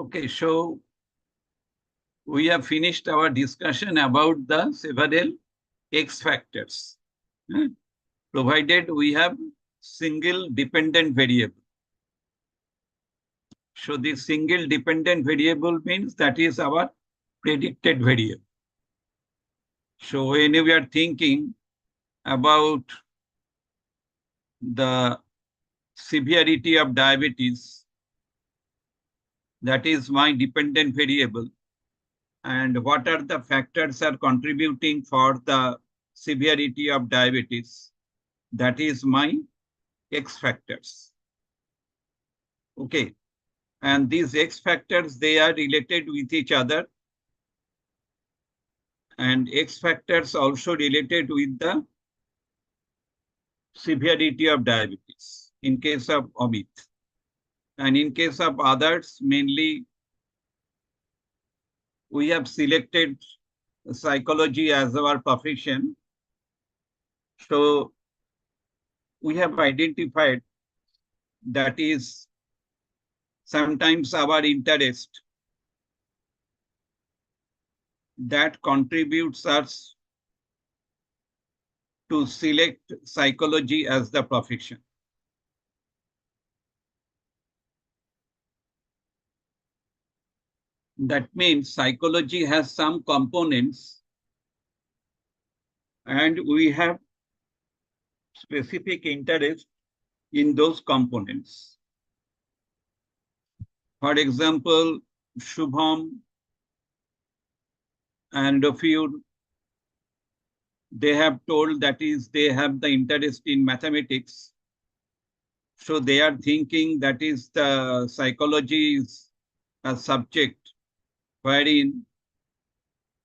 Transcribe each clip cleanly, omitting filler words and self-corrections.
Okay, so we have finished our discussion about the several X factors, provided we have single dependent variable. So this single dependent variable means that is our predicted variable. So when we are thinking about the severity of diabetes, that is my dependent variable. And what are the factors are contributing for the severity of diabetes? That is my X factors. Okay. And these X factors, they are related with each other. And X factors also related with the severity of diabetes in case of Amit. And in case of others, mainly we have selected psychology as our profession. So we have identified that is sometimes our interest that contributes us to select psychology as the profession. That means psychology has some components and we have specific interest in those components. For example, Shubham and a few, they have told that is they have the interest in mathematics. So they are thinking that is the psychology is a subject wherein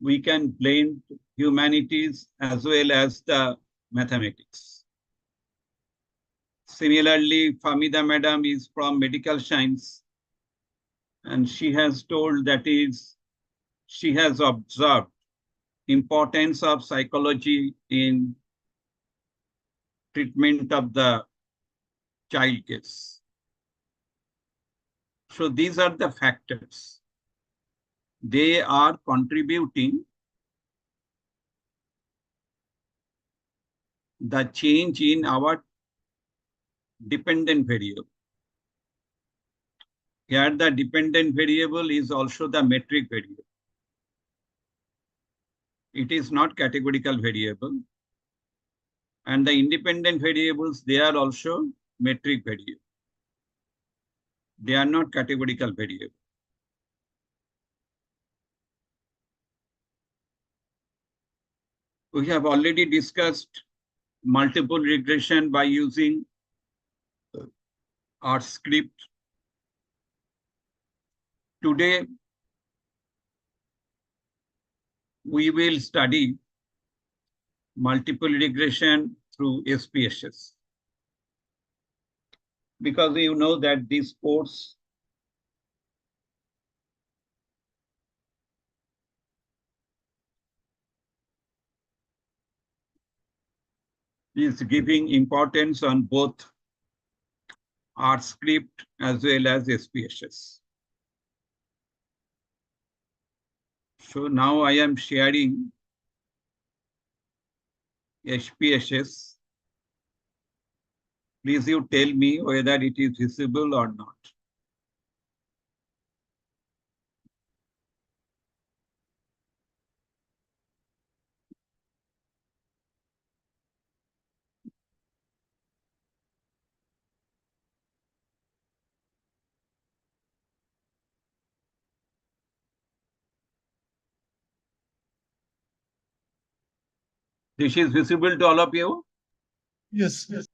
we can blend humanities as well as the mathematics. Similarly, Famida Madam is from medical science and she has told that is she has observed importance of psychology in treatment of the child case. So these are the factors. They are contributing the change in our dependent variable. Here the dependent variable is also the metric variable. It is not categorical variable. And the independent variables, they are also metric variable. They are not categorical variable. We have already discussed multiple regression by using RPRIT. Today, we will study multiple regression through SPSS. Because you know that this course is giving importance on both RPRIT as well as SPSS. So now I am sharing SPSS. Please you tell me whether it is visible or not. This is visible to all of you? Yes, yes.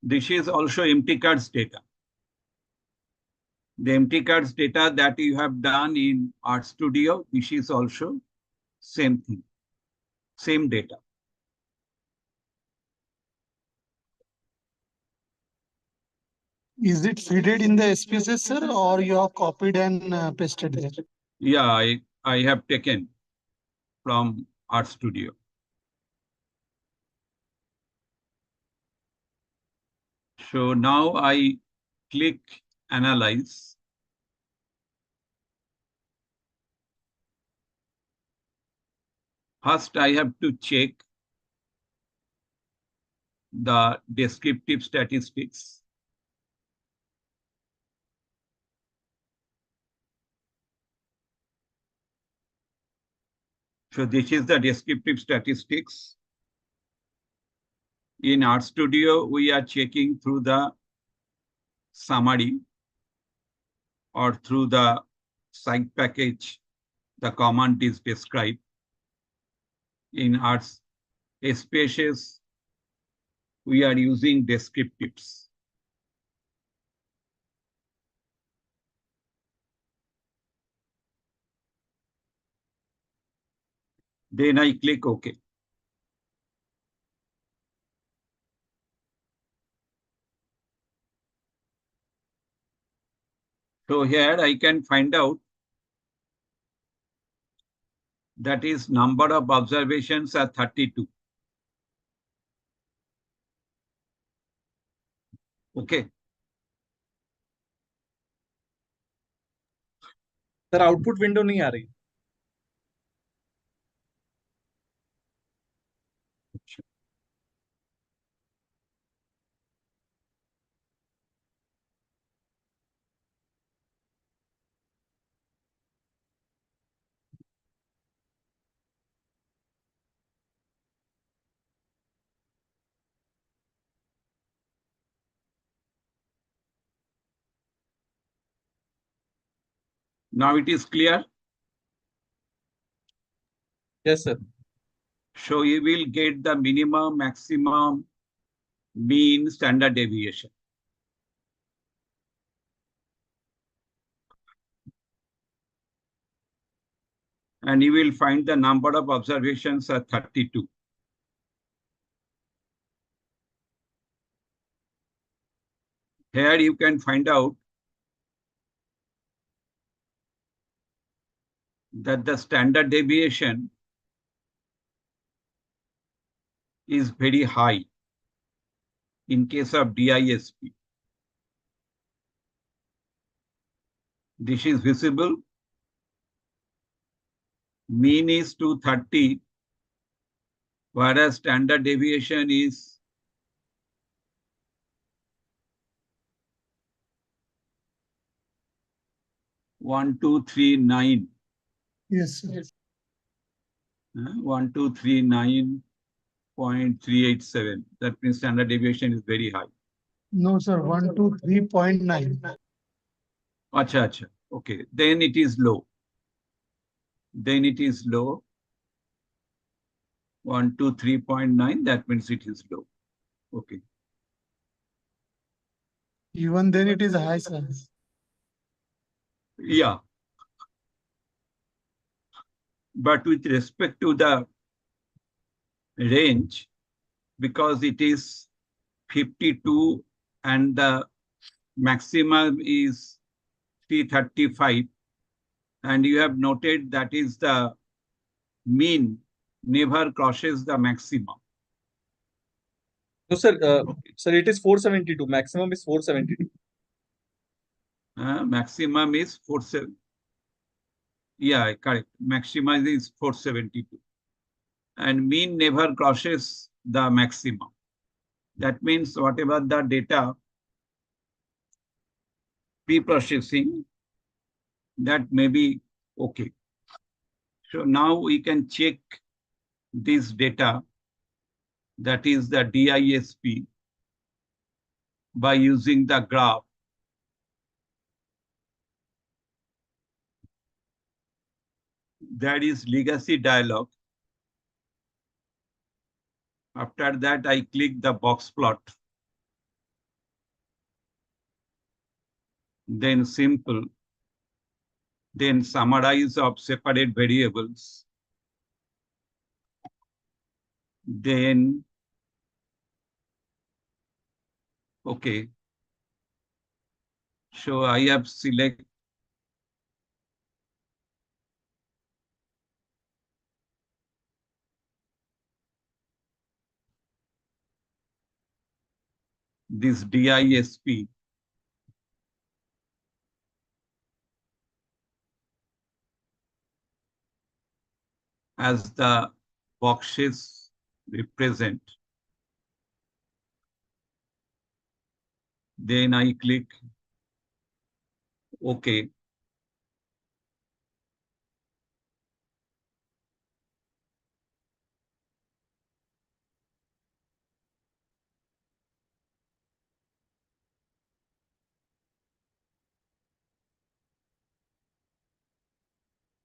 This is also empty cards data. The empty cards data that you have done in RStudio, this is also same thing, same data. Is it fitted in the SPSS, sir, or you have copied and pasted there? Yeah, I have taken from RStudio. So now I click analyze. First, I have to check the descriptive statistics. So this is the descriptive statistics. In RStudio, we are checking through the summary or through the site package, the command is described. In RSpaces, we are using descriptives. Then I click OK. So here I can find out that is number of observations are 32. Okay. Sir output window नहीं आ रही. Now it is clear. Yes, sir. So you will get the minimum, maximum, mean, standard deviation. And you will find the number of observations are 32. Here you can find out that the standard deviation is very high in case of DISP. This is visible. Mean is 230, whereas standard deviation is 1239. Yes, sir. 1239.387. That means standard deviation is very high. No, sir. 123.9. Acha, acha. Okay, then it is low. Then it is low. 123.9. That means it is low. Okay. Even then it is high, sir. Yeah. But with respect to the range, because it is 52 and the maximum is 335, and you have noted that is the mean never crosses the maximum. No, sir. Sir, it is 472. Maximum is 472. Maximum is 47. Yeah, correct. Maximum is 472. And mean never crosses the maximum. That means whatever the data pre-processing, that may be okay. So now we can check this data, that is the DISP, by using the graph. That is legacy dialog. After that, I click the box plot. Then simple. Then summarize of separate variables. Then, okay. So I have select. this DISP as the boxes represent. Then I click OK.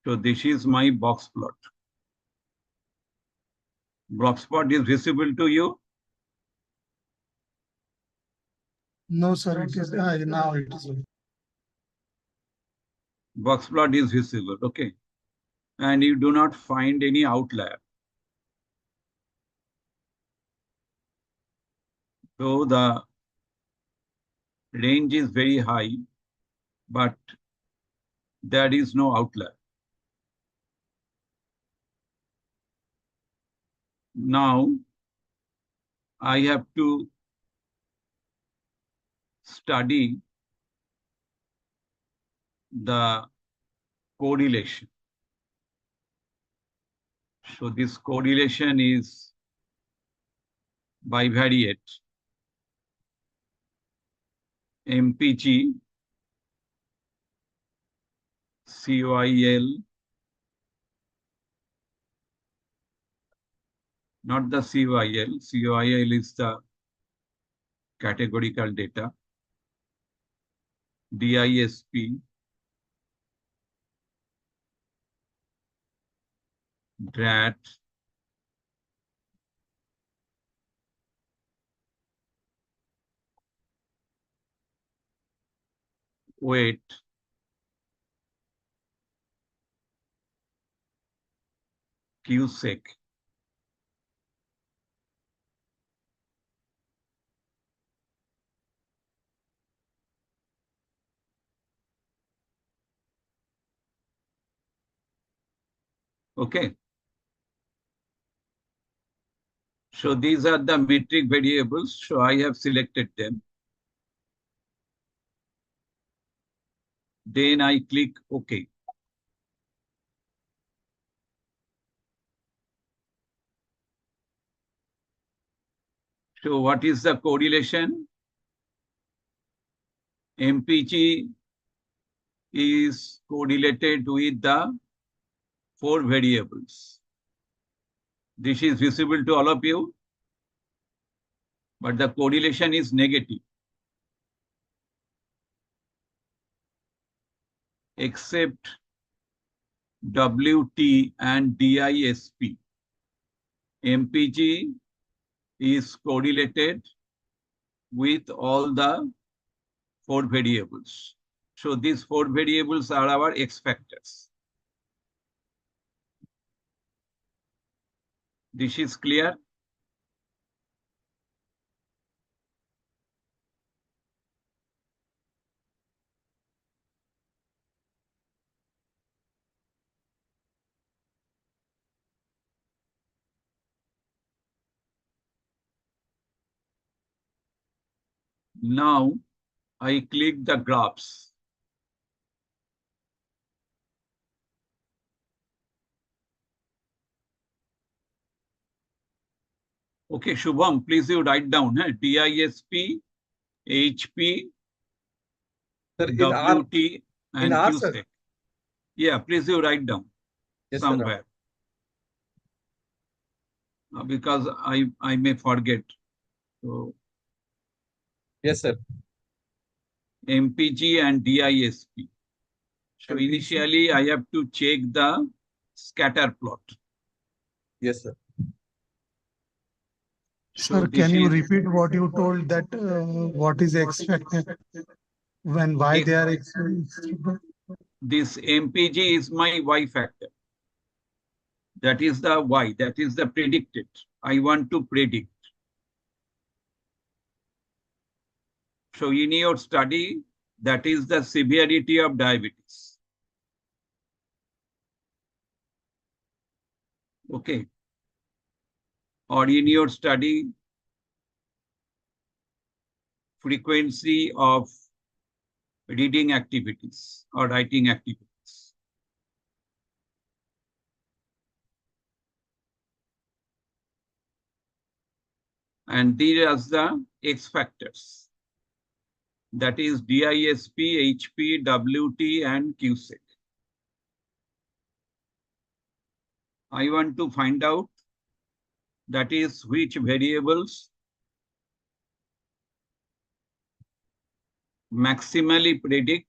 So this is my box plot. Box plot is visible to you? No, sir, it is now it is. Box plot is visible, okay. And you do not find any outlier. So the range is very high, but there is no outlier. Now I have to study the correlation. So this correlation is bivariate. MPG, COIL, not the COIL. COIL is the categorical data. DISP, DRAT, weight, QSEC. Okay. So these are the metric variables. So I have selected them. Then I click OK. So what is the correlation? MPG is correlated with the 4 variables. This is visible to all of you, but the correlation is negative. Except WT and DISP. MPG is correlated with all the 4 variables. So these 4 variables are our X factors. This is clear? Now I click the graphs. Okay, Shubham, please you write down DISP, HP, Sir, WT, and R, sir. QSEC. Yeah, please you write down Yes, sir. somewhere. Because I may forget. So Yes, sir. MPG and DISP. So initially I have to check the scatter plot. Yes, sir. So Sir, can you repeat what you told that what is expected when why they are expected? This MPG is my Y factor. That is the Y, that is the predicted. I want to predict. So in your study, that is the severity of diabetes. Okay. Or in your study, frequency of reading activities or writing activities. And these are the X factors. That is DISP, HP, WT, and QSEC. I want to find out that is which variables maximally predict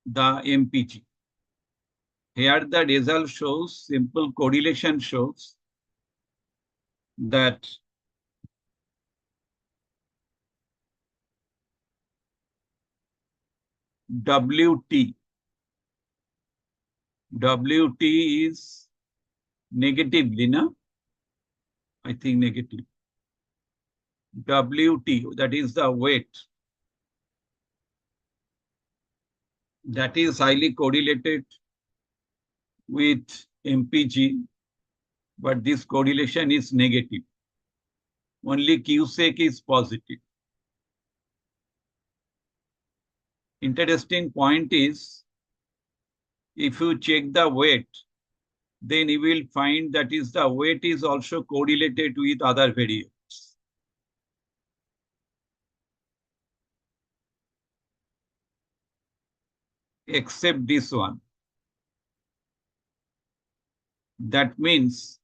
the MPG. Here the result shows, simple correlation shows that WT is negatively, no? I think negative. WT, that is the weight. That is highly correlated with MPG, but this correlation is negative. Only QSEC is positive. Interesting point is, if you check the weight, then you will find that is the weight is also correlated with other variables. Except this one. That means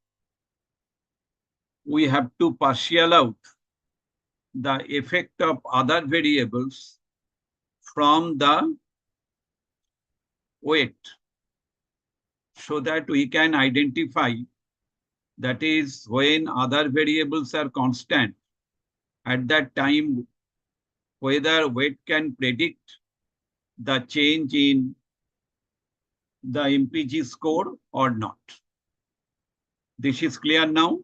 we have to partial out the effect of other variables from the weight so that we can identify, that is when other variables are constant, at that time whether weight can predict the change in the MPG score or not. This is clear now?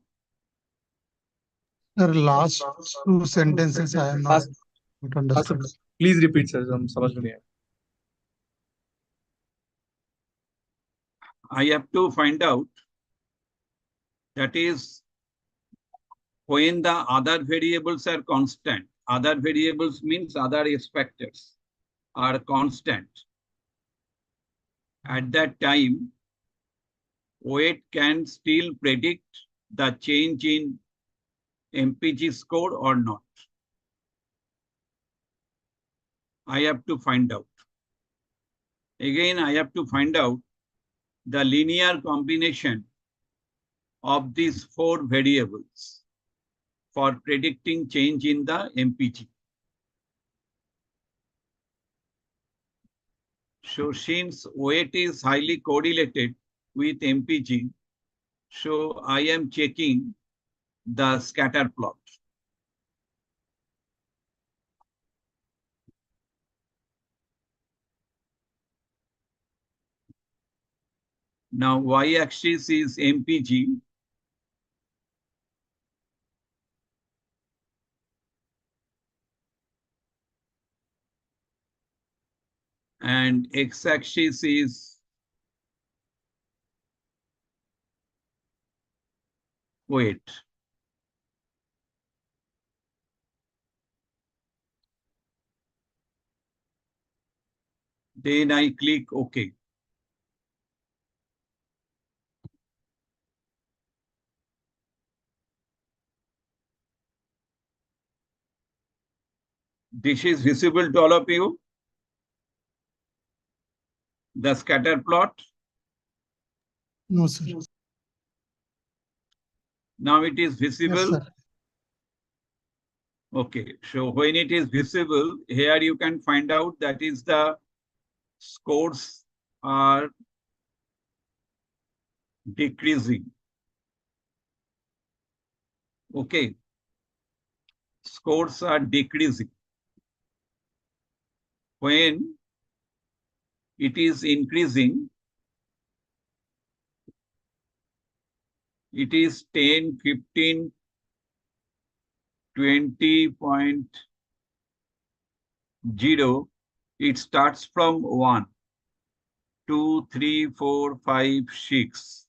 Sir, last two sentences I am not understood. Please repeat, sir. समझ में नहीं आया. I have to find out, that is when the other variables are constant. Other variables means other X factors are constant. At that time, weight can still predict the change in MPG score or not. I have to find out. Again, I have to find out the linear combination of these four variables for predicting change in the MPG. So since weight is highly correlated with MPG, so I am checking the scatter plot. Now y-axis is MPG. And x-axis is weight. Then I click OK. This is visible to all of you. The scatter plot. No, sir. Now it is visible. Yes, sir. Okay, so when it is visible, here you can find out that is the scores are decreasing. Okay, scores are decreasing. When it is increasing, it is 10, 15, 20.0. It starts from 1, 2, 3, 4, 5, 6.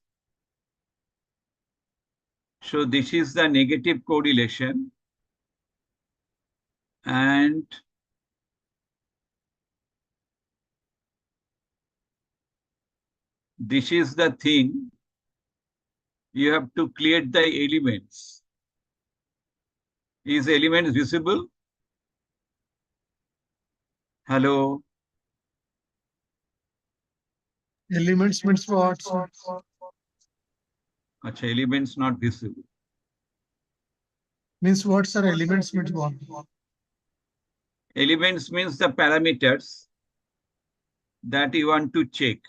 So this is the negative correlation. And this is the thing. You have to create the elements. Is elements visible? Hello? Elements means what, sir? Achha, elements not visible. Means what, sir? Elements means what? Elements means the parameters that you want to check.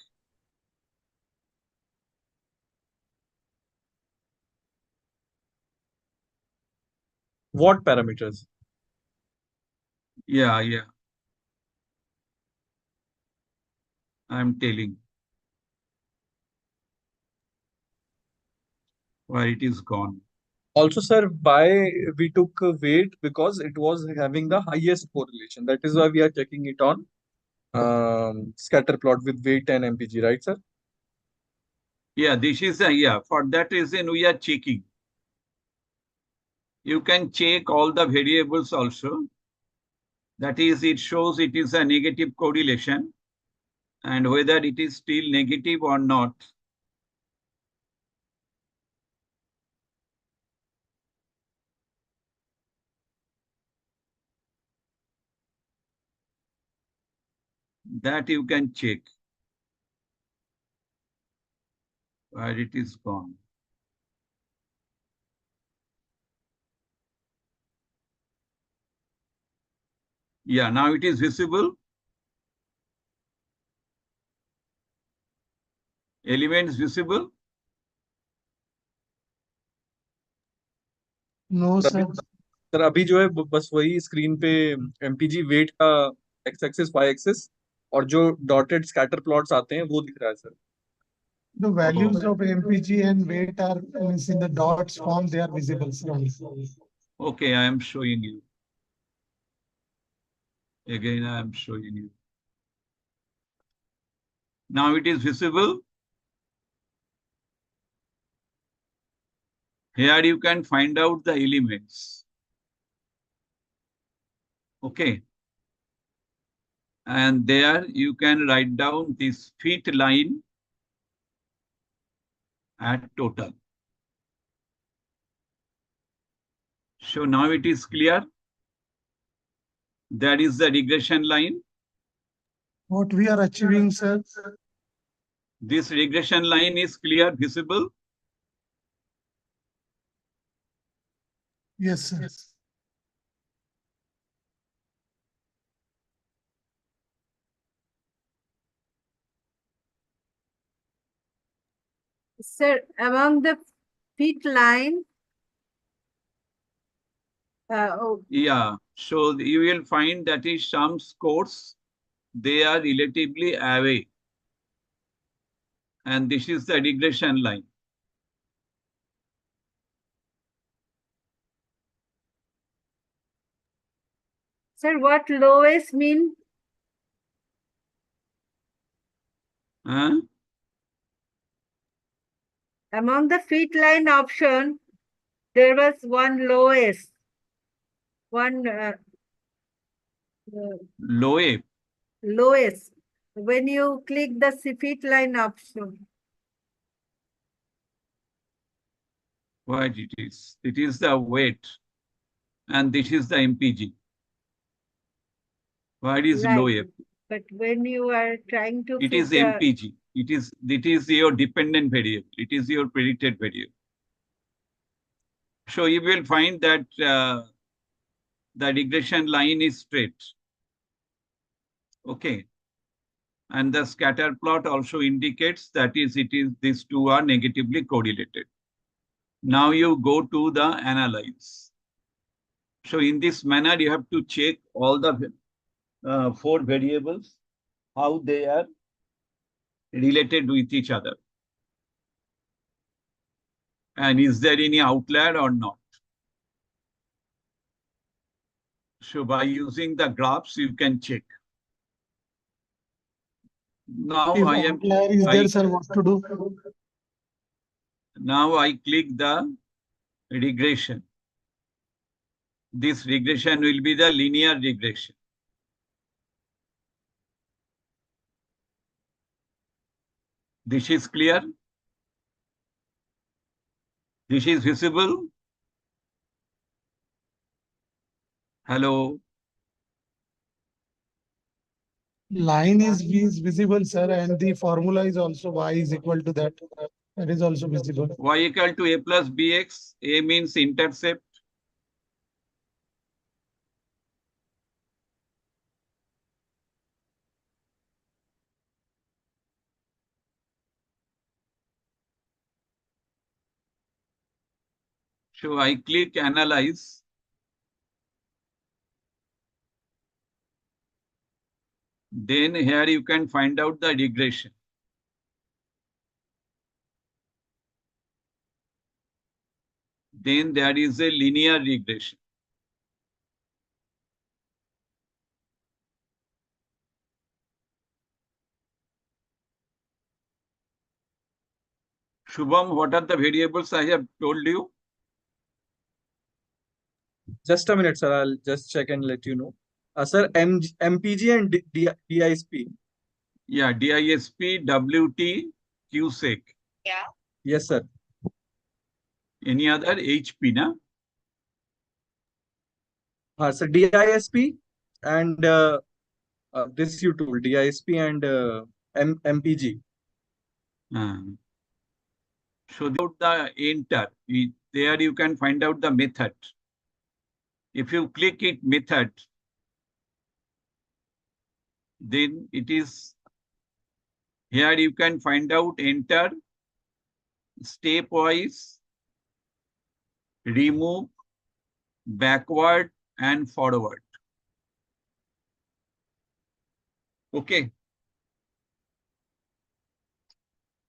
What parameters? Yeah. I'm telling where it is gone. Also, sir, why we took weight? Because it was having the highest correlation. That is why we are checking it on scatter plot with weight and MPG, right, sir? Yeah, this is for that reason we are checking. You can check all the variables also. That is, it shows it is a negative correlation, and whether it is still negative or not. That you can check where it is gone. Yeah, now it is visible. Elements visible. No, sir. Sir अभी जो है बस वही screen पे MPG wait का x axis Y axis और जो dotted scatter plots आते हैं वो दिख रहा है sir. The values of MPG and weight are means in the dots form, they are visible, sir. Okay, I am showing you. Again, I am showing you. Now it is visible. Here you can find out the elements. Okay. And there you can write down this fit line at total. So now it is clear. That is the regression line. What we are achieving, sir? This regression line is clear, visible. Yes, sir. Sir, among the fit line, Yeah, so you will find that is some scores, they are relatively away. And this is the regression line. sir, what lowest mean? Huh? Among the fit line option, there was one lowest. One lowest. When you click the fit line option. What it is? It is the weight. And this is the MPG. What is Right. low F? But when you are trying to It is MPG. It is your dependent variable. It is your predicted variable. So you will find that the regression line is straight. Okay. And the scatter plot also indicates that these two are negatively correlated. Now you go to the analyze. So in this manner, you have to check all the 4 variables, how they are related with each other. And is there any outlier or not? So by using the graphs, you can check. Now If outlier is there, sir, what to do? Now I click the regression. this regression will be the linear regression. This is clear? This is visible? Hello? Line is visible, sir, and the formula is also y is equal to that. That is also visible. Y equal to a plus bx. A means intercept. So I click analyze. Then here you can find out the regression. Then there is a linear regression. Shubham, what are the variables I have told you? Just a minute, sir. I'll just check and let you know. Sir, MPG and DISP. Yeah, DISP, WT, QSEC. Yes, sir. Any other HP, na? So DISP and this you told DISP and MPG. So the enter, there you can find out the method. If you click it method, then it is here you can find out enter, stepwise, remove, backward and forward. Okay.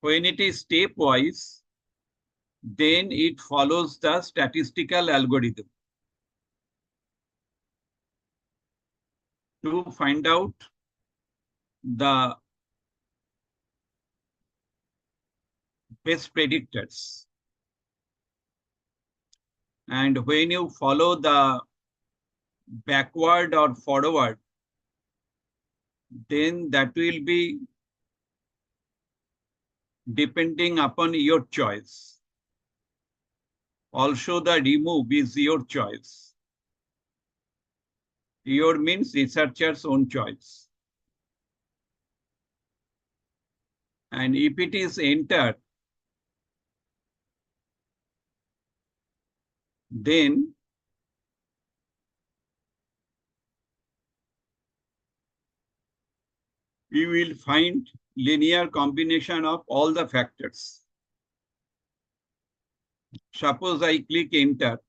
When it is stepwise, then it follows the statistical algorithm to find out the best predictors. And when you follow the backward or forward, then that will be depending upon your choice. Also, the remove is your choice. Your means researcher's own choice. And if it is enter, then we will find linear combination of all the factors. Suppose I click enter.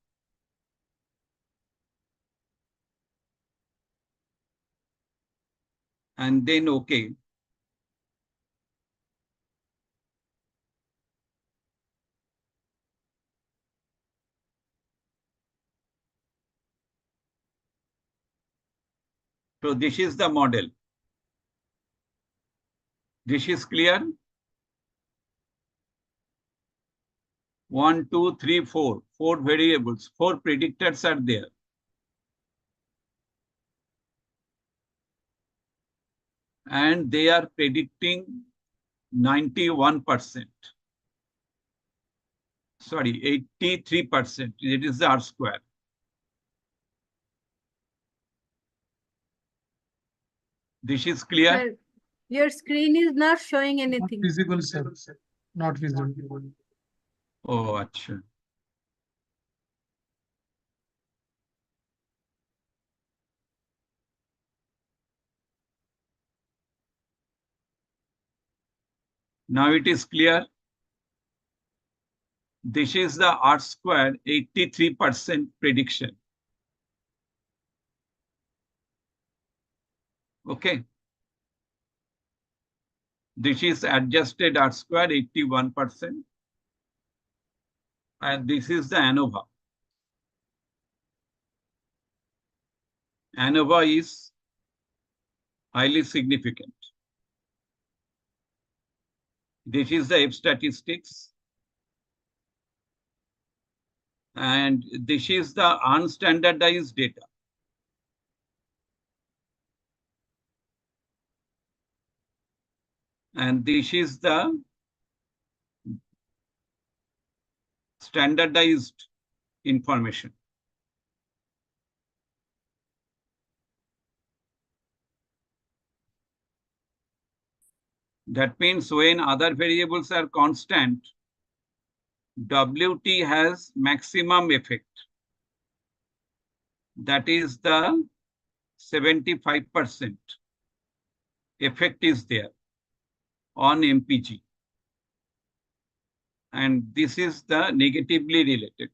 And then OK. So this is the model. This is clear? 1, 2, 3, 4. 4 variables, 4 predictors are there. And they are predicting 91%. Sorry, 83%. It is the R square. This is clear? Sir, your screen is not showing Not anything. visible, sir. Not visible. Oh, acha. Now it is clear. This is the R square 83% prediction. Okay. This is adjusted R square 81%. And this is the ANOVA. ANOVA is highly significant. This is the F statistics. And this is the unstandardized data. And this is the standardized information. That means when other variables are constant, WT has maximum effect. That is the 75% effect is there on MPG. And this is the negatively related.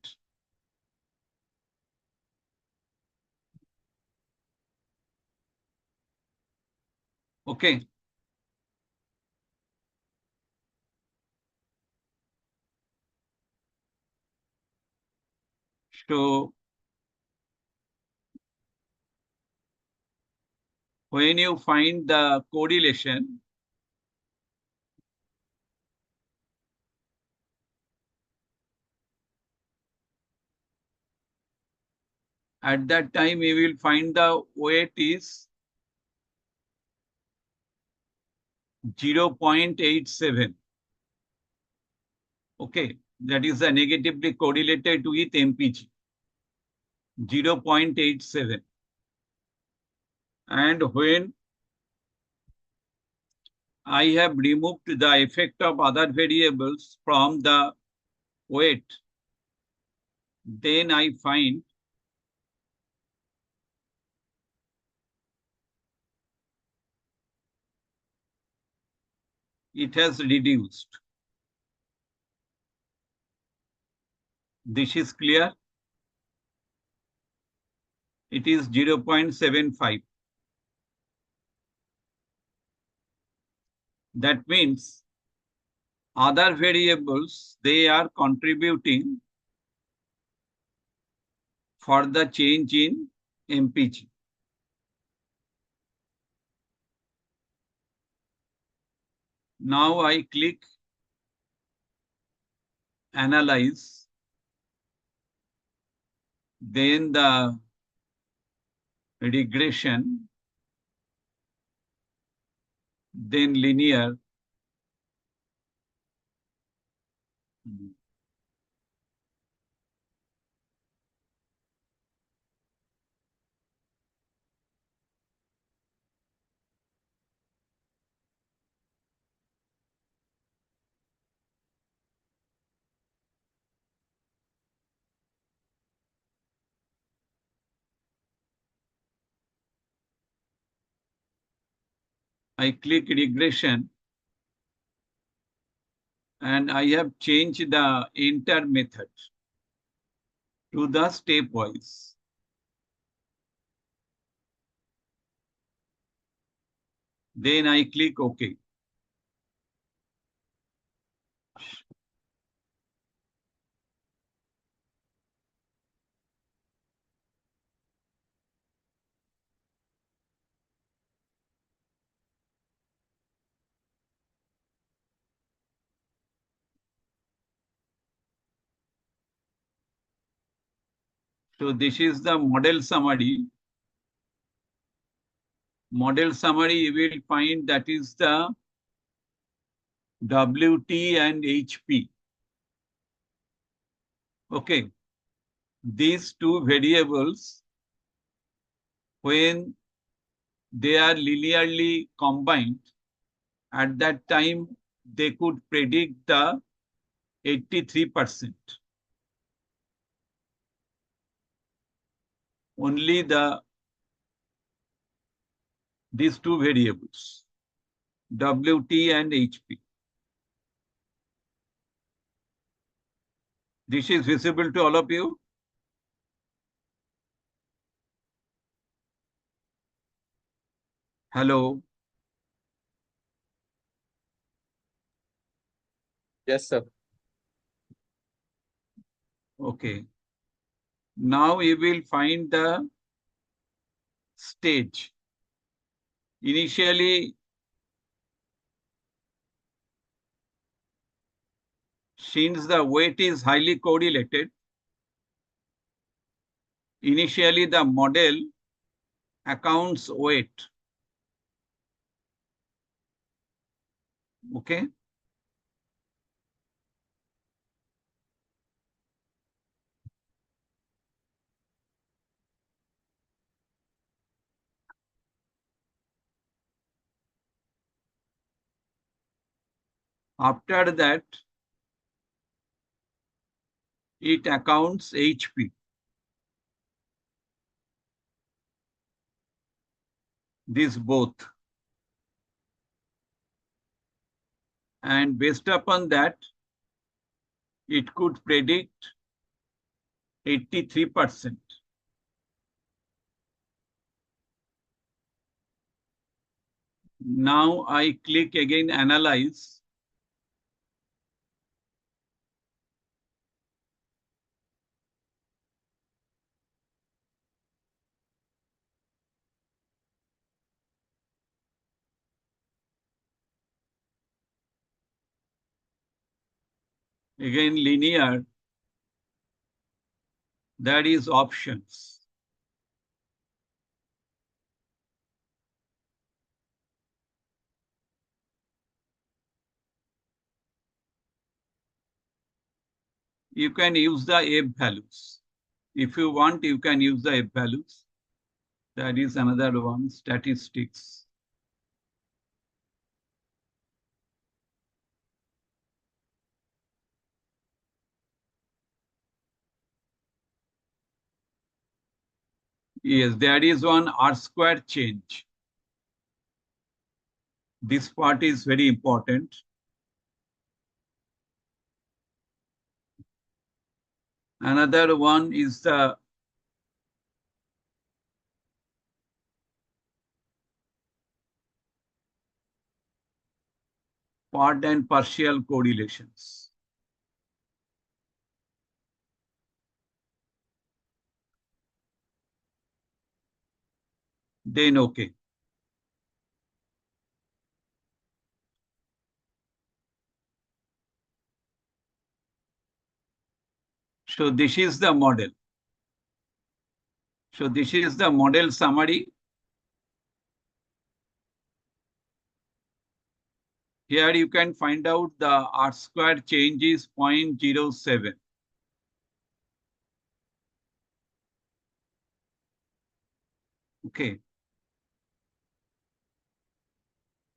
Okay. So when you find the correlation, at that time you will find the weight is 0.87. Okay, that is the negatively correlated with MPG, 0.87. And when I have removed the effect of other variables from the weight, then I find it has reduced. This is clear. It is 0.75. That means other variables, they are contributing for the change in MPG. Now I click Analyze, then the regression, then linear. I click regression and I have changed the enter method to the stepwise. Then I click OK. So this is the model summary. Model summary, you will find that is the WT and HP. Okay. These two variables, when they are linearly combined, at that time they could predict the 83%. Only these two variables, WT and HP. This is visible to all of you. Hello. Yes, sir. Okay. Now you will find the stage. Initially, since the weight is highly correlated, initially the model accounts weight. Okay. After that, it accounts HP. These both. And based upon that, it could predict 83%. Now I click again analyze. Again linear, that is options. You can use the F values. If you want, you can use the F values. That is another one, statistics. Yes, there is one R-square change. This part is very important. Another one is the part and partial correlations. Then okay. So this is the model. So this is the model summary. Here you can find out the R-square change is 0.07. Okay.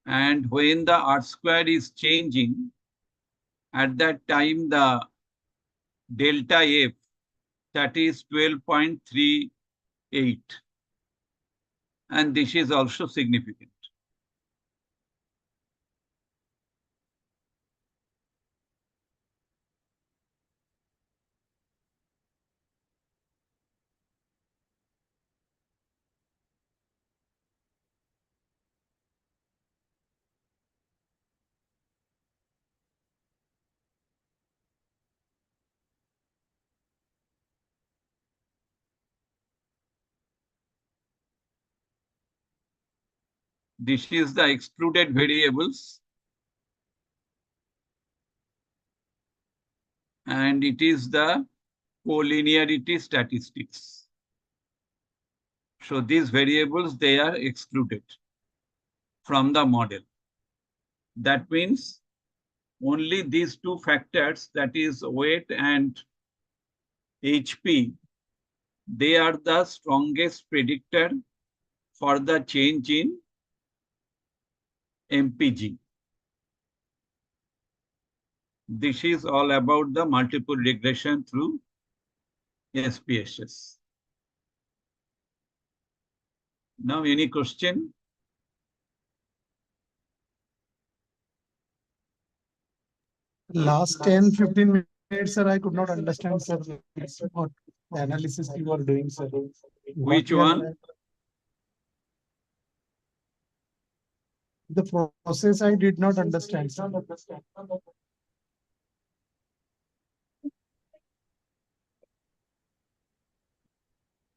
And when the R-square is changing, at that time the delta F, that is 12.38. And this is also significant. This is the excluded variables. And it is the collinearity statistics. So these variables, they are excluded from the model. That means only these two factors, that is weight and HP, they are the strongest predictor for the change in MPG. This is all about the multiple regression through SPSS. Now, any question? Last 10-15 minutes, sir, I could not understand, sir, what analysis you are doing, sir. Which one? The process I did not understand, sir.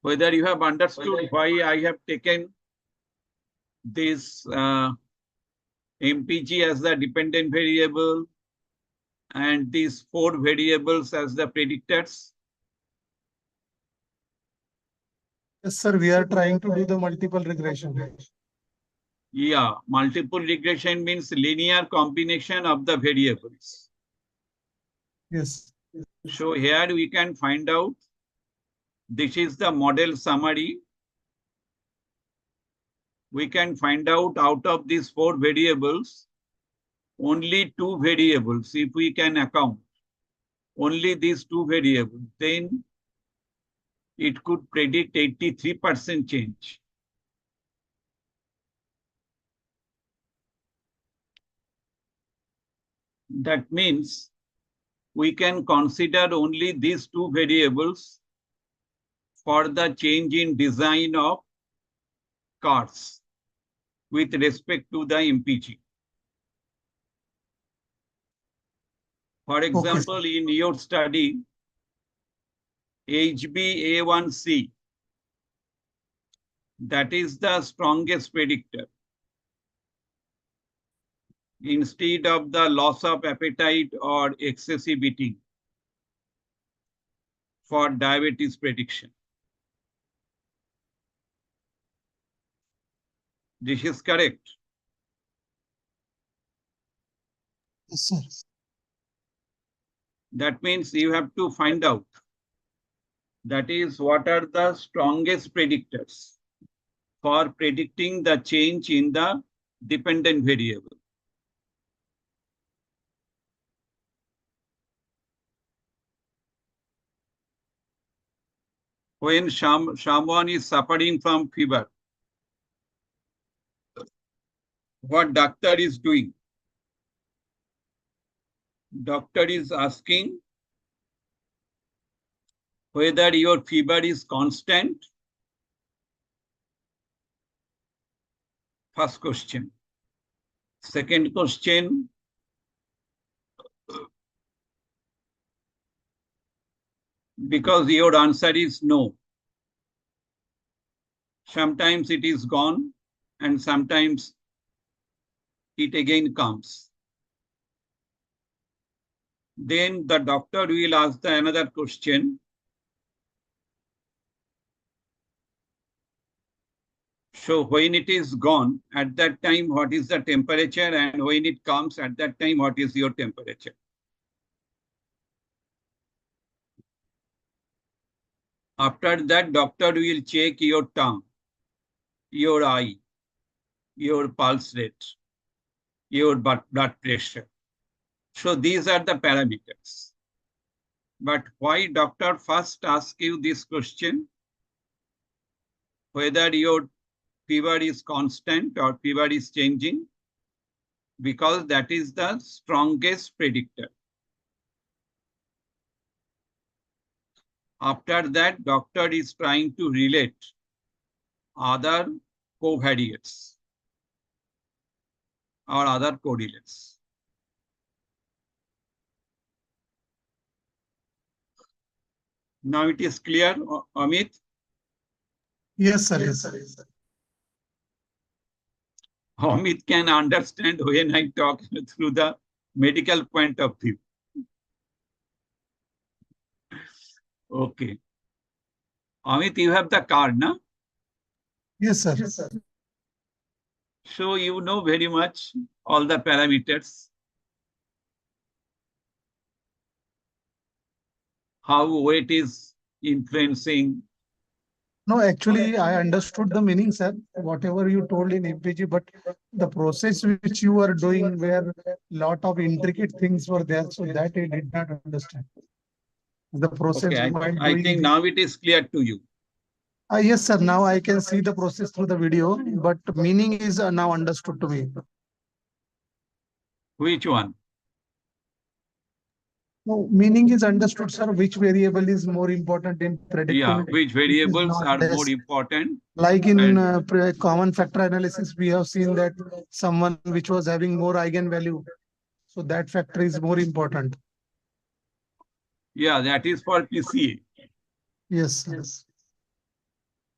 Whether you have understood why I have taken this MPG as the dependent variable and these four variables as the predictors. Yes, sir, we are trying to do the multiple regression. Yeah, multiple regression means linear combination of the variables. Yes. So here we can find out, this is the model summary. We can find out of these 4 variables, only 2 variables, if we can account only these 2 variables, then it could predict 83% change. That means we can consider only these 2 variables for the change in design of cars with respect to the MPG. For example, in your study, HbA1c, that is the strongest predictor. Instead of the loss of appetite or excessive eating for diabetes prediction. This is correct. Yes, sir. That means you have to find out, that is, what are the strongest predictors for predicting the change in the dependent variable. When someone is suffering from fever, what doctor is doing? Doctor is asking whether your fever is constant. First question. Second question, because your answer is no. Sometimes it is gone and sometimes it again comes. Then the doctor will ask another question. So when it is gone, at that time, what is the temperature? And when it comes, at that time, what is your temperature? After that, doctor will check your tongue, your eye, your pulse rate, your blood pressure. So these are the parameters. But why doctor first ask you this question, whether your fever is constant or fever is changing? Because that is the strongest predictor. After that, doctor is trying to relate other covariates or other correlates. Now it is clear, Amit? Yes, sir. Yes, sir. Yes, sir. Amit can understand when I talk through the medical point of view. Okay. Amit, you have the card, no? Yes, sir. Yes, sir. So you know very much all the parameters. How weight is influencing. No, actually, I understood the meaning, sir, whatever you told in MPG, but the process which you were doing where lot of intricate things were there, so that I did not understand. The process Okay, while I doing think now it is clear to you. yes, sir. Now I can see the process through the video, but meaning is now understood to me. Which one? No, meaning is understood, sir. Which variable is more important in predicting? Yeah, which Which is variables not are less. more important? Like in And common factor analysis, we have seen that someone which was having more eigenvalue, so that factor is more important. yeah, that is for PCA. Yes, yes.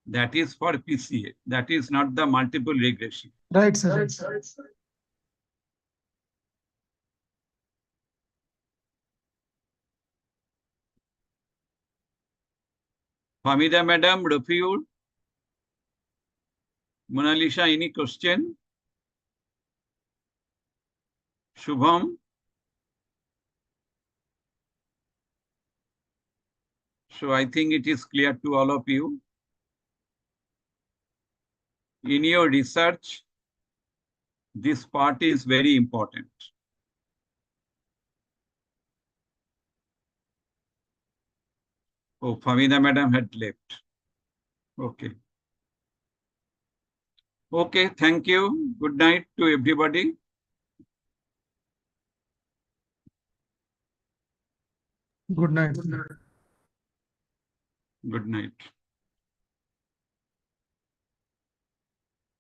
That is for PCA. That is not the multiple regression. Right, sir. Right, sir. Hamida Madam, Rafiul, Mona Lisa, any question? Shubham? So I think it is clear to all of you. In your research, this part is very important. Oh, Famina madam had left. Okay. Okay, thank you. Good night to everybody. Good night. Good night.